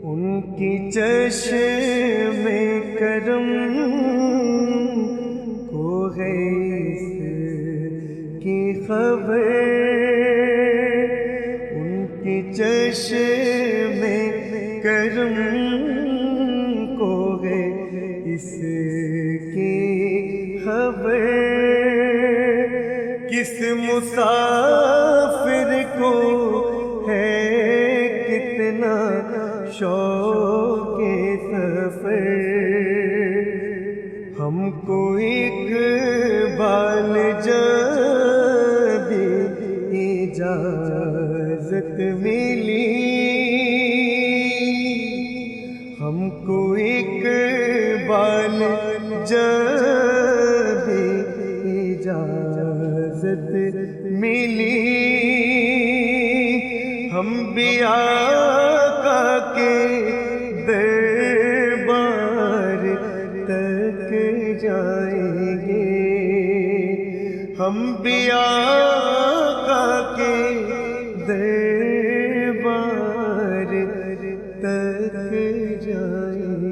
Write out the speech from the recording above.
ان کی چشم کرم کو غیث کی خبر، ان کی چشم کرم کو غیث کی خبر، کس مسافر کو ہے کتنا شوق سفر، ہم کو اقبال جب اجازت ملی، ہم کو اقبال جب اجازت ملی، ہم بھی آقا کے دربار تک جائیں گے، ہم بھی آقا کے دربار تک جائیں گے۔